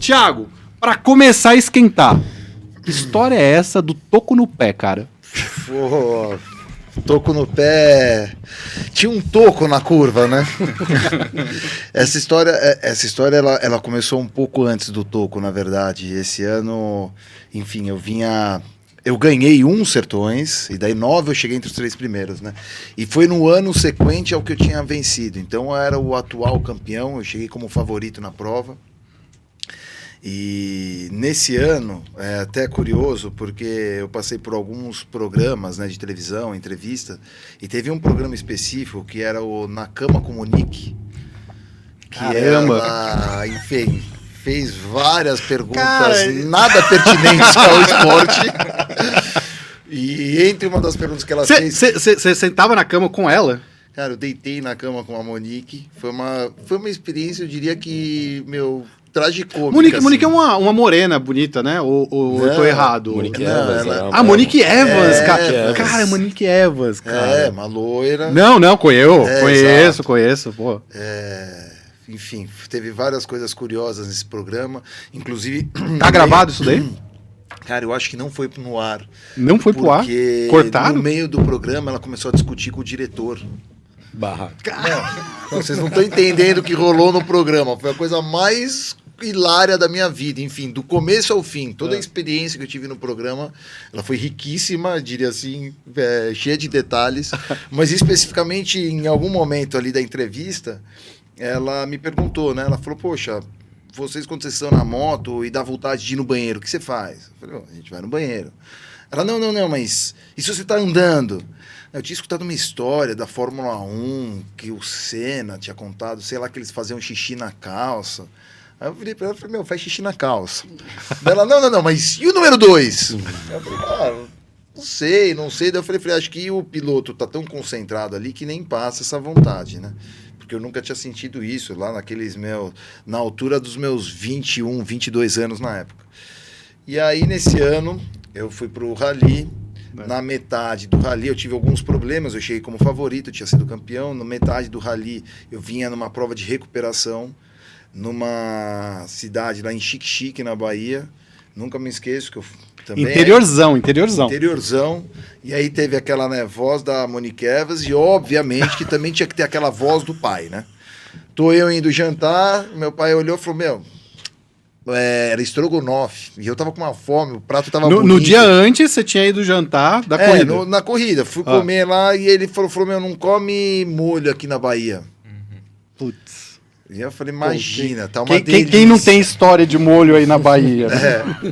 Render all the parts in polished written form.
Thiago, pra começar a esquentar, que história é essa do toco no pé, cara? Pô, toco no pé. Tinha um toco na curva, né? Essa história ela começou um pouco antes do toco, na verdade. Esse ano, enfim, eu ganhei Sertões, e daí 9 eu cheguei entre os 3 primeiros, né? E foi no ano sequente ao que eu tinha vencido. Então eu era o atual campeão, eu cheguei como favorito na prova. E nesse ano, é até curioso, porque eu passei por alguns programas, né, de televisão, entrevista, e teve um programa específico que era o Na Cama com Monique. Caramba! Ela, enfim, fez várias perguntas nada pertinentes ao esporte. E entre uma das perguntas que ela fez... Você sentava na cama com ela? Cara, eu deitei na cama com a Monique. Foi uma experiência, eu diria que, tragicômica. Monique é uma morena bonita, né? Ou eu tô errado? Monique Evans. Monique Evans, cara. Evans. Cara, Monique Evans, cara. É, uma loira. Não, exato. conheço, pô. Enfim, teve várias coisas curiosas nesse programa. Inclusive... Tá gravado isso daí? Cara, eu acho que não foi no ar. Não foi pro ar? Porque Cortaram? no meio do programa ela começou a discutir com o diretor. Não, vocês não estão entendendo o que rolou no programa. Foi a coisa mais hilária da minha vida. Enfim, do começo ao fim. Toda a experiência que eu tive no programa, ela foi riquíssima, diria assim, cheia de detalhes. Mas especificamente em algum momento ali da entrevista, ela me perguntou, né? Ela falou, poxa, vocês quando vocês estão na moto e dá vontade de ir no banheiro, o que você faz? Eu falei, a gente vai no banheiro. Ela, não, mas e se você tá andando? Eu tinha escutado uma história da Fórmula 1, que o Senna tinha contado, sei lá, que eles faziam xixi na calça. Aí eu virei pra ela e falei, faz xixi na calça. Ela, não, mas e o número 2? Eu falei, não sei. Daí eu falei, acho que o piloto tá tão concentrado ali que nem passa essa vontade, né? Porque eu nunca tinha sentido isso lá na altura dos meus 21, 22 anos na época. E aí, nesse ano, eu fui pro Rally. Na metade do Rally eu tive alguns problemas, eu cheguei como favorito, eu tinha sido campeão. Na metade do Rally eu vinha numa prova de recuperação, numa cidade lá em Xique-Xique, na Bahia. Nunca me esqueço que eu também... Interiorzão. E aí teve aquela, né, voz da Monique Evans e, obviamente, que também tinha que ter aquela voz do pai, né? Tô eu indo jantar, meu pai olhou e falou, era estrogonofe. E eu tava com uma fome, o prato tava bonito. No dia antes, você tinha ido jantar da corrida? Na corrida. Fui comer lá e ele falou, não come molho aqui na Bahia. Putz. E eu falei, imagina, tá uma delícia. Quem não tem história de molho aí na Bahia?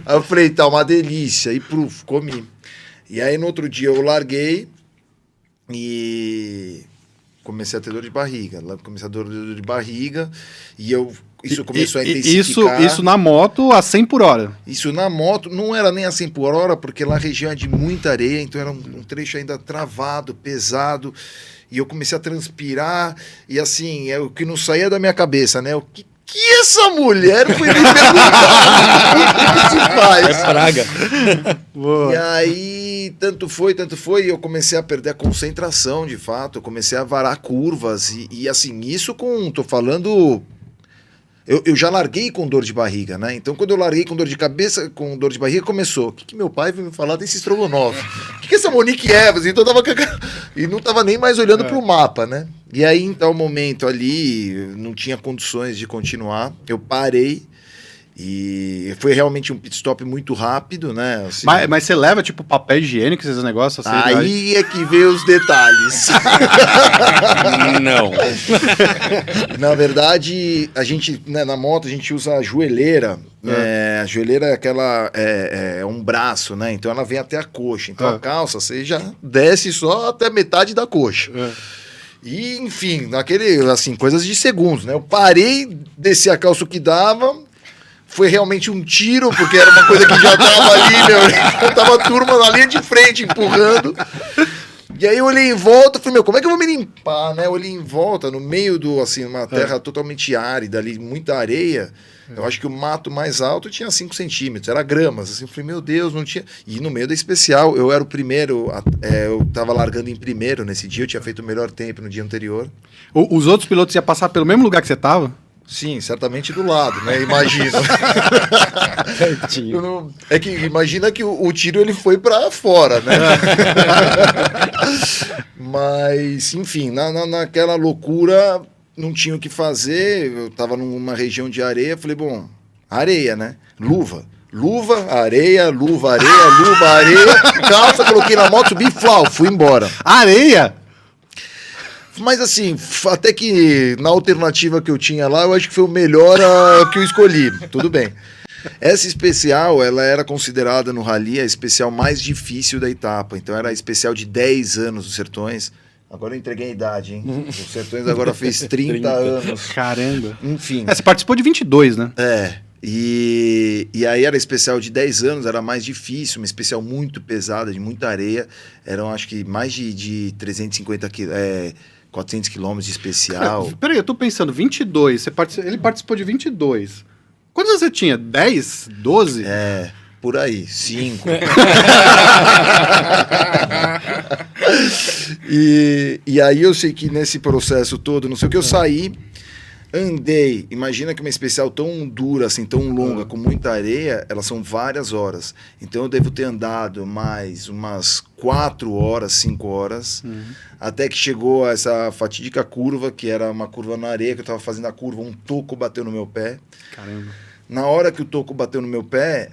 Aí eu falei, tá uma delícia. E comi. E aí no outro dia eu larguei e comecei a ter dor de barriga. Comecei a ter dor de barriga e isso começou a intensificar. Isso na moto a 100 por hora? Isso na moto, não era nem a 100 por hora, porque lá a região é de muita areia, então era um trecho ainda travado, pesado, e eu comecei a transpirar, e assim, o que não saía da minha cabeça, né? O que essa mulher foi me perguntar? O que se faz? É praga. E aí, tanto foi, e eu comecei a perder a concentração, de fato, eu comecei a varar curvas, e assim, isso tô falando... Eu já larguei com dor de barriga, né? Então, quando eu larguei com dor de cabeça, com dor de barriga, começou. O que meu pai veio me falar desse estrogonofe? O que essa Monique Evans? Então, eu tava... E não tava nem mais olhando pro mapa, né? E aí, em tal momento ali, não tinha condições de continuar. Eu parei. E foi realmente um pit stop muito rápido, né? Assim, mas você leva, tipo, papel higiênico, esses negócios assim? Aí é que vê os detalhes. Não. Na verdade, a gente, né, na moto, a gente usa a joelheira. A joelheira é aquela... É um braço, né? Então ela vem até a coxa. Então a calça, você já desce só até metade da coxa. E, enfim, assim, coisas de segundos, né? Eu parei, desci a calça o que dava... Foi realmente um tiro, porque era uma coisa que já tava ali, tava a turma na linha de frente, empurrando. E aí eu olhei em volta, falei, como é que eu vou me limpar, né? Eu olhei em volta, no meio uma terra totalmente árida ali, muita areia. Eu acho que o mato mais alto tinha 5 centímetros, era gramas. Assim, eu falei, meu Deus, não tinha... E no meio da especial, eu era o primeiro, eu tava largando em primeiro nesse dia, eu tinha feito o melhor tempo no dia anterior. Os outros pilotos iam passar pelo mesmo lugar que você tava? Sim, certamente do lado, né? Imagino. É que imagina que o tiro ele foi para fora, né? Mas, enfim, naquela loucura não tinha o que fazer. Eu tava numa região de areia, falei, bom, areia, né? Luva, areia, calça, coloquei na moto, subi e fui embora. Areia? Mas assim, até que na alternativa que eu tinha lá, eu acho que foi o melhor que eu escolhi. Tudo bem. Essa especial, ela era considerada no rally a especial mais difícil da etapa. Então era a especial de 10 anos dos Sertões. Agora eu entreguei a idade, hein? Os Sertões agora fez 30 anos. Caramba. Enfim. Você participou de 22, né? E aí era especial de 10 anos, era mais difícil, uma especial muito pesada, de muita areia. Eram acho que mais de 350 quilos. 400 quilômetros de especial. Cara, peraí, eu tô pensando, 22, ele participou de 22. Quantos você tinha? 10? 12? Por aí, 5. e aí eu sei que nesse processo todo, não sei o que, eu saí, andei. Imagina que uma especial tão dura, assim, tão longa, com muita areia, elas são várias horas. Então eu devo ter andado mais umas 4 horas, 5 horas, até que chegou essa fatídica curva, que era uma curva na areia, que eu tava fazendo a curva, um toco bateu no meu pé. Caramba. Na hora que o toco bateu no meu pé,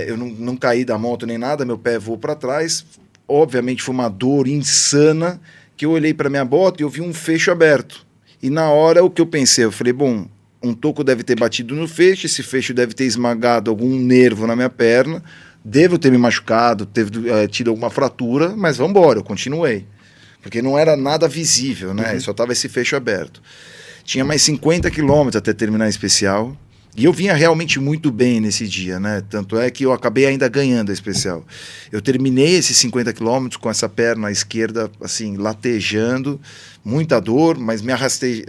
eu não caí da moto nem nada, meu pé voou para trás. Obviamente foi uma dor insana, que eu olhei para minha bota e eu vi um fecho aberto. E na hora o que eu pensei, eu falei, bom, um toco deve ter batido no fecho, esse fecho deve ter esmagado algum nervo na minha perna, devo ter me machucado, tido alguma fratura, mas vamos embora, eu continuei. Porque não era nada visível, né? Só tava esse fecho aberto. Tinha mais 50 quilômetros até terminar a especial. E eu vinha realmente muito bem nesse dia, né? Tanto é que eu acabei ainda ganhando a especial. Eu terminei esses 50 quilômetros com essa perna esquerda, assim, latejando, muita dor, mas me arrastei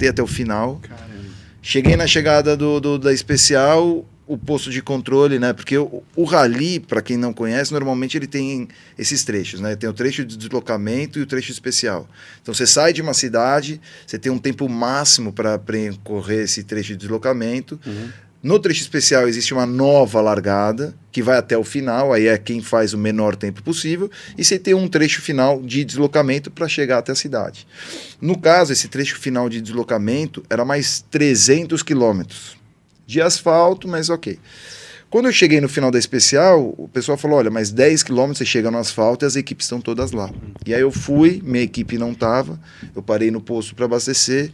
até o final. Caramba. Cheguei na chegada da especial, o posto de controle, né? Porque o rally, para quem não conhece, normalmente ele tem esses trechos, né? Tem o trecho de deslocamento e o trecho especial. Então você sai de uma cidade, você tem um tempo máximo para percorrer esse trecho de deslocamento. No trecho especial existe uma nova largada, que vai até o final, aí é quem faz o menor tempo possível, e você tem um trecho final de deslocamento para chegar até a cidade. No caso, esse trecho final de deslocamento era mais 300 quilômetros de asfalto, mas ok. Quando eu cheguei no final da especial, o pessoal falou, olha, mais 10 quilômetros você chega no asfalto e as equipes estão todas lá. E aí eu fui, minha equipe não estava, eu parei no posto para abastecer,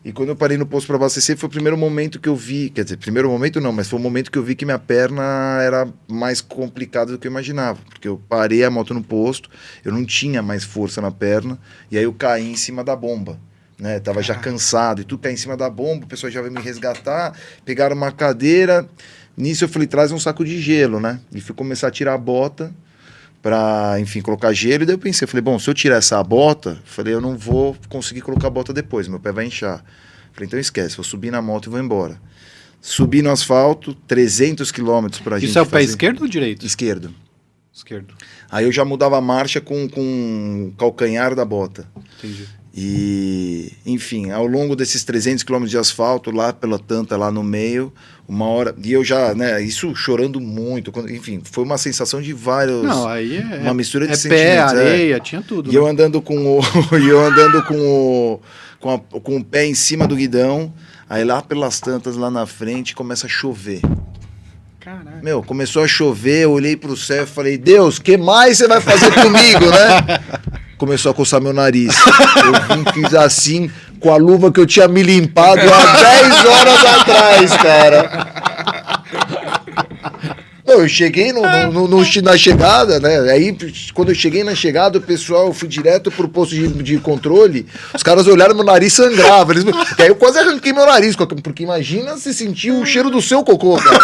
e quando eu parei no posto para abastecer, foi o primeiro momento que eu vi, quer dizer, primeiro momento não, mas foi o momento que eu vi que minha perna era mais complicada do que eu imaginava, porque eu parei a moto no posto, eu não tinha mais força na perna, e aí eu caí em cima da bomba. Né, tava já cansado e tudo, caí em cima da bomba, o pessoal já veio me resgatar, pegaram uma cadeira, nisso eu falei, traz um saco de gelo, né, e fui começar a tirar a bota pra, enfim, colocar gelo, e daí eu pensei, falei, bom, se eu tirar essa bota, falei, eu não vou conseguir colocar a bota depois, meu pé vai inchar. Falei, então esquece, vou subir na moto e vou embora. Subi no asfalto, 300 quilômetros pra gente Isso é o pé fazer... esquerdo ou direito? Esquerdo. Esquerdo. Aí eu já mudava a marcha com o calcanhar da bota. Entendi. E, enfim, ao longo desses 300 quilômetros de asfalto, lá pela Tanta, lá no meio, uma hora... E eu já, né, isso chorando muito, enfim, foi uma sensação de vários... Não, aí uma mistura de pé, sentimentos. areia, tinha tudo. E eu andando com o pé em cima do guidão, aí lá pelas tantas, lá na frente, começa a chover. Caraca. Meu, começou a chover, eu olhei pro céu e falei, Deus, o que mais você vai fazer comigo, né? Começou a coçar meu nariz. Eu fiz assim, com a luva que eu tinha me limpado há 10 horas atrás, cara. Não, eu cheguei na chegada, né? Aí, quando eu cheguei na chegada, o pessoal, eu fui direto pro posto de controle. Os caras olharam, meu nariz sangrava. Porque aí eu quase arranquei meu nariz, porque imagina se sentir o cheiro do seu cocô, cara.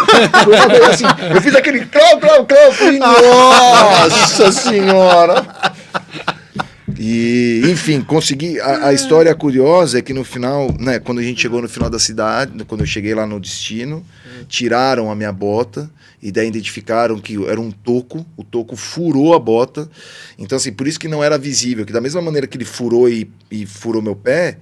Assim, eu fiz aquele clau, falei, nossa senhora. E, enfim, consegui. A história curiosa é que no final, né, quando a gente chegou no final da cidade, quando eu cheguei lá no destino, tiraram a minha bota e daí identificaram que era um toco, o toco furou a bota. Então, assim, por isso que não era visível, que da mesma maneira que ele furou e furou meu pé,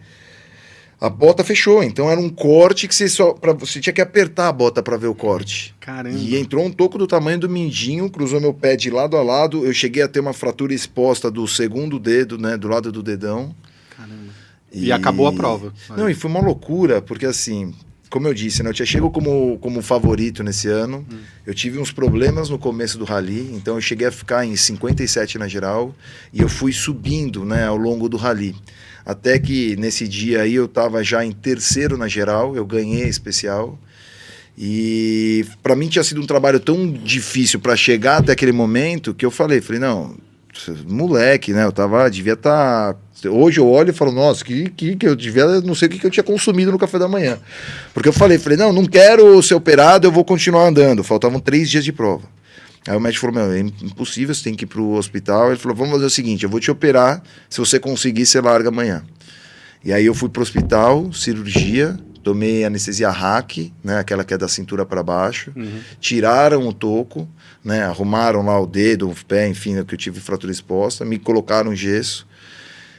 A bota fechou, então era um corte que você tinha que apertar a bota para ver o corte. Caramba. E entrou um toco do tamanho do mindinho, cruzou meu pé de lado a lado, eu cheguei a ter uma fratura exposta do segundo dedo, né, do lado do dedão. Caramba. E acabou a prova. Não, e foi uma loucura, porque assim, como eu disse, né, eu tinha chego como favorito nesse ano, eu tive uns problemas no começo do rally, então eu cheguei a ficar em 57 na geral, e eu fui subindo, né, ao longo do rally. Até que nesse dia aí eu estava já em terceiro na geral, eu ganhei a especial. E para mim tinha sido um trabalho tão difícil para chegar até aquele momento que eu falei, não, moleque, né? Devia estar. Hoje eu olho e falo, nossa, que eu devia, não sei o que eu tinha consumido no café da manhã. Porque eu falei, não quero ser operado, eu vou continuar andando. Faltavam 3 dias de prova. Aí o médico falou, é impossível, você tem que ir pro hospital. Ele falou, vamos fazer o seguinte, eu vou te operar, se você conseguir, você larga amanhã. E aí eu fui pro hospital, cirurgia, tomei anestesia RAC, né, aquela que é da cintura para baixo, tiraram o toco, né, arrumaram lá o dedo, o pé, enfim, que eu tive fratura exposta, me colocaram gesso.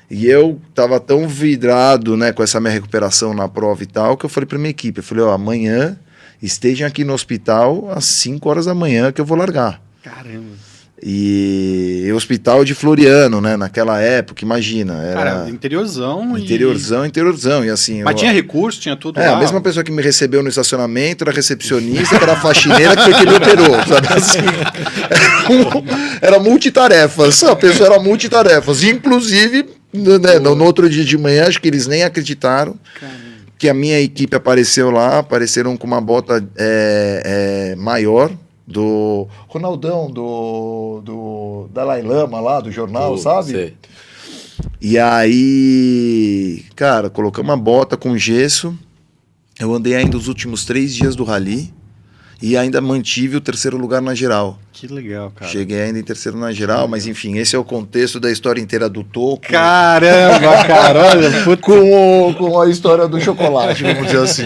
E eu tava tão vidrado, né, com essa minha recuperação na prova e tal, que eu falei pra minha equipe, eu falei, amanhã estejam aqui no hospital às 5 horas da manhã que eu vou largar. Caramba. E hospital de Floriano, né? Naquela época, imagina. Era cara, interiorzão. Interiorzão. E assim, mas tinha recurso, tinha tudo lá. lá. A mesma pessoa que me recebeu no estacionamento era recepcionista, que era faxineira, que foi que me operou, sabe? Assim, era multitarefas. A pessoa era multitarefas. Inclusive, né, no outro dia de manhã, acho que eles nem acreditaram. Caramba. Que a minha equipe apareceu lá, apareceram com uma bota maior, do Ronaldão, do Dalai Lama lá, do jornal, sabe? Sei. E aí, cara, colocamos uma bota com gesso, eu andei ainda os últimos 3 dias do rally e ainda mantive o 3º lugar na geral. Que legal, cara. Cheguei ainda em 3º na geral, mas enfim, esse é o contexto da história inteira do toco. Caramba, cara, olha, com a história do chocolate, vamos dizer assim.